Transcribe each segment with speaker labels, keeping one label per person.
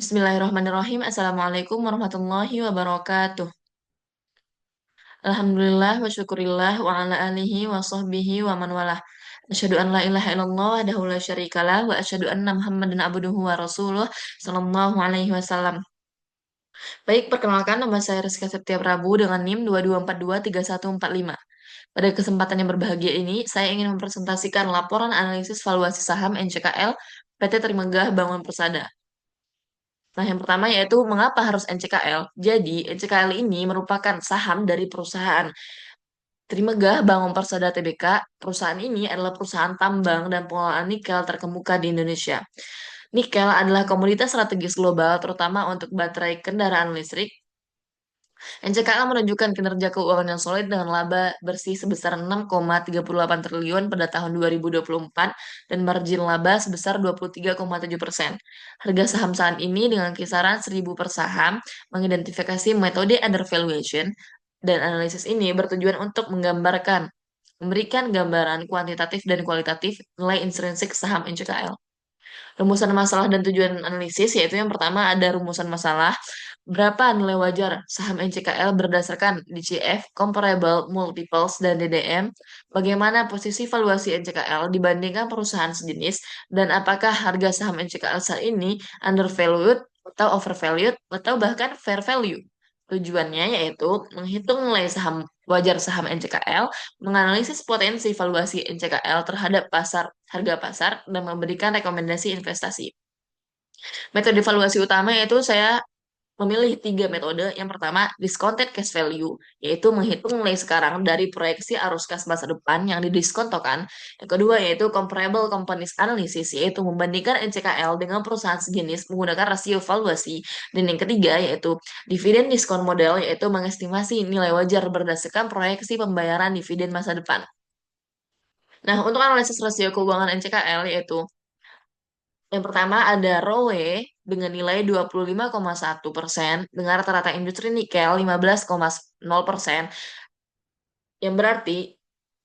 Speaker 1: Bismillahirrahmanirrahim. Assalamualaikum warahmatullahi wabarakatuh. Alhamdulillah wa syukurillah wa ala alihi wa sahbihi wa man walah. Asyhadu an la ilaha illallah wahdahu la syarikalah wa asyhadu anna Muhammadan abduhu wa rasuluh sallallahu alaihi wasallam. Baik, perkenalkan nama saya Rizka Septia Prabu dengan NIM 22423145. Pada kesempatan yang berbahagia ini, saya ingin mempresentasikan laporan analisis valuasi saham NCKL PT Trimegah Bangun Persada. Nah, yang pertama yaitu mengapa harus NCKL? Jadi, NCKL ini merupakan saham dari perusahaan Trimegah Bangun Persada Tbk. Perusahaan ini adalah perusahaan tambang dan pengelolaan nikel terkemuka di Indonesia. Nikel adalah komoditas strategis global, terutama untuk baterai kendaraan listrik. NCKL menunjukkan kinerja keuangan yang solid dengan laba bersih sebesar 6,38 triliun pada tahun 2024 dan margin laba sebesar 23,7%. Harga saham saat ini dengan kisaran 1.000 per saham mengidentifikasi metode undervaluation dan analisis ini bertujuan untuk memberikan gambaran kuantitatif dan kualitatif nilai intrinsik saham NCKL. Rumusan masalah dan tujuan analisis yaitu yang pertama ada rumusan masalah. Berapa nilai wajar saham NCKL berdasarkan DCF, Comparable Multiples, dan DDM? Bagaimana posisi valuasi NCKL dibandingkan perusahaan sejenis? Dan apakah harga saham NCKL saat ini undervalued atau overvalued atau bahkan fair value? Tujuannya yaitu menghitung nilai saham wajar saham NCKL, menganalisis potensi valuasi NCKL terhadap harga pasar, dan memberikan rekomendasi investasi. Metode valuasi utama yaitu saya memilih tiga metode. Yang pertama, discounted cash value, yaitu menghitung nilai sekarang dari proyeksi arus kas masa depan yang didiskontokan. Yang kedua, yaitu comparable companies analysis, yaitu membandingkan NCKL dengan perusahaan sejenis menggunakan rasio valuasi. Dan yang ketiga, yaitu dividend discount model, yaitu mengestimasi nilai wajar berdasarkan proyeksi pembayaran dividen masa depan. Nah, untuk analisis rasio keuangan NCKL, yaitu yang pertama ada ROE dengan nilai 25,1% dengan rata-rata industri nikel 15,0%, yang berarti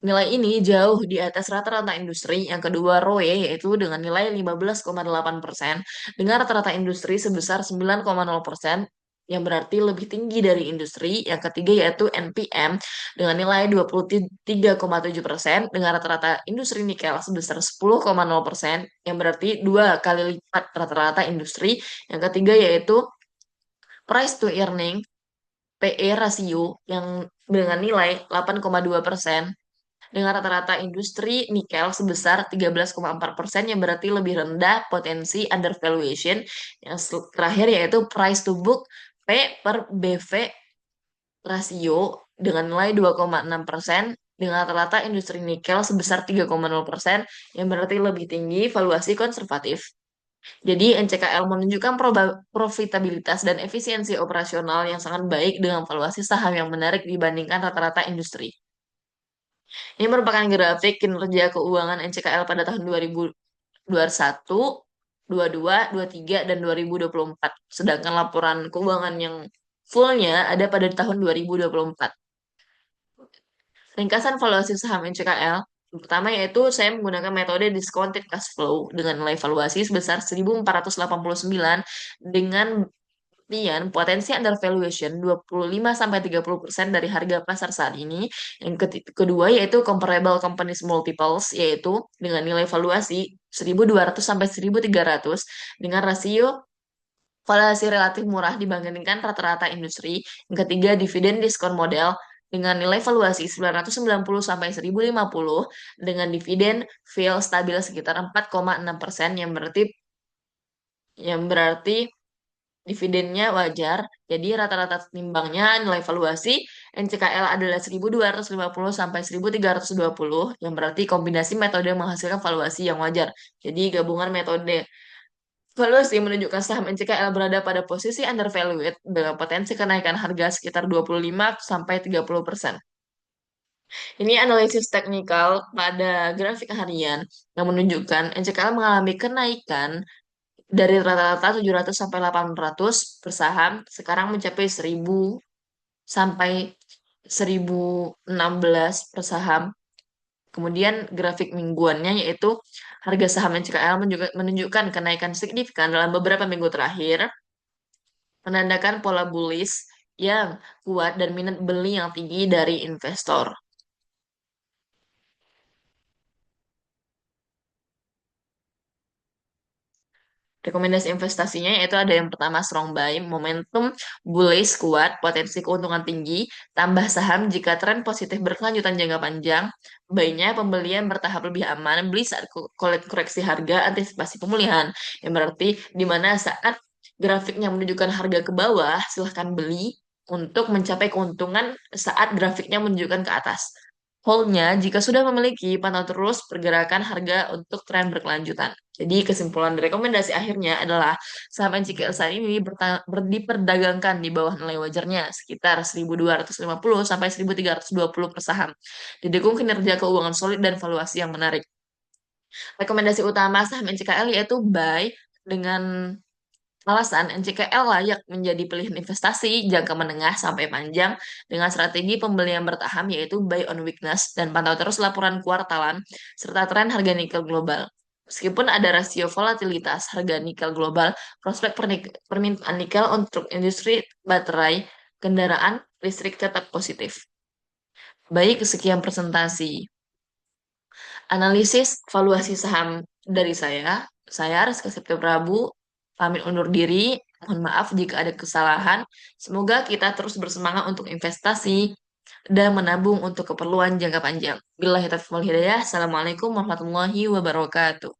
Speaker 1: nilai ini jauh di atas rata-rata industri. Yang kedua ROE yaitu dengan nilai 15,8% dengan rata-rata industri sebesar 9,0%, yang berarti lebih tinggi dari industri. Yang ketiga yaitu NPM dengan nilai 23,7% dengan rata-rata industri nikel sebesar 10,0%, yang berarti dua kali lipat rata-rata industri. Yang ketiga yaitu price to earning PE rasio yang dengan nilai 8,2% dengan rata-rata industri nikel sebesar 13,4%, yang berarti lebih rendah potensi undervaluation. Yang terakhir yaitu price to book P per BV rasio dengan nilai 2,6% dengan rata-rata industri nikel sebesar 3,0%, yang berarti lebih tinggi valuasi konservatif. Jadi NCKL menunjukkan profitabilitas dan efisiensi operasional yang sangat baik dengan valuasi saham yang menarik dibandingkan rata-rata industri. Ini merupakan grafik kinerja keuangan NCKL pada tahun 2021, 22, 23, dan 2024. Sedangkan laporan keuangan yang fullnya ada pada tahun 2024. Ringkasan valuasi saham NCKL. Yang pertama yaitu saya menggunakan metode discounted cash flow dengan nilai valuasi sebesar 1.489 dengan potensi undervaluation 25-30% dari harga pasar saat ini. Yang kedua yaitu comparable companies multiples, yaitu dengan nilai valuasi 1.200-1.300 dengan rasio valuasi relatif murah dibandingkan rata-rata industri. Yang ketiga dividen discount model dengan nilai valuasi 990 sampai 1050 dengan dividen yield stabil sekitar 4,6%, yang berarti dividennya wajar. Jadi rata-rata timbangnya nilai valuasi NCKL adalah 1.250 sampai 1.320, yang berarti kombinasi metode menghasilkan valuasi yang wajar. Jadi gabungan metode valuasi menunjukkan saham NCKL berada pada posisi undervalued dengan potensi kenaikan harga sekitar 25 sampai 30%. Ini analisis teknikal pada grafik harian yang menunjukkan NCKL mengalami kenaikan dari rata-rata 700 sampai 800 per saham, sekarang mencapai 1.000 sampai 1.016 per saham. Kemudian grafik mingguannya yaitu harga saham NCKL menunjukkan kenaikan signifikan dalam beberapa minggu terakhir. menandakan pola bullish yang kuat dan minat beli yang tinggi dari investor. Rekomendasi investasinya yaitu ada yang pertama strong buy, momentum bullish kuat, potensi keuntungan tinggi, tambah saham jika tren positif berkelanjutan jangka panjang, buy-nya pembelian bertahap lebih aman, beli saat koreksi harga, antisipasi pemulihan. Yang berarti di mana saat grafiknya menunjukkan harga ke bawah, silahkan beli untuk mencapai keuntungan saat grafiknya menunjukkan ke atas. Hold-nya jika sudah memiliki, pantau terus pergerakan harga untuk tren berkelanjutan. Jadi kesimpulan dari rekomendasi akhirnya adalah saham NCKL saat ini diperdagangkan di bawah nilai wajarnya sekitar 1.250 sampai 1.320 per saham. Didukung kinerja keuangan solid dan valuasi yang menarik. Rekomendasi utama saham NCKL yaitu buy dengan alasan NCKL layak menjadi pilihan investasi jangka menengah sampai panjang dengan strategi pembelian bertahap yaitu buy on weakness dan pantau terus laporan kuartalan serta tren harga nikel global. Meskipun ada rasio volatilitas harga nikel global, prospek permintaan nikel untuk industri baterai kendaraan listrik tetap positif. Baik, sekian presentasi. Analisis valuasi saham dari saya. Saya Rizka Septia Prabu, pamit undur diri. Mohon maaf jika ada kesalahan. Semoga kita terus bersemangat untuk investasi dan menabung untuk keperluan jangka panjang. Billahi taufiq wal hidayah. Assalamualaikum warahmatullahi wabarakatuh.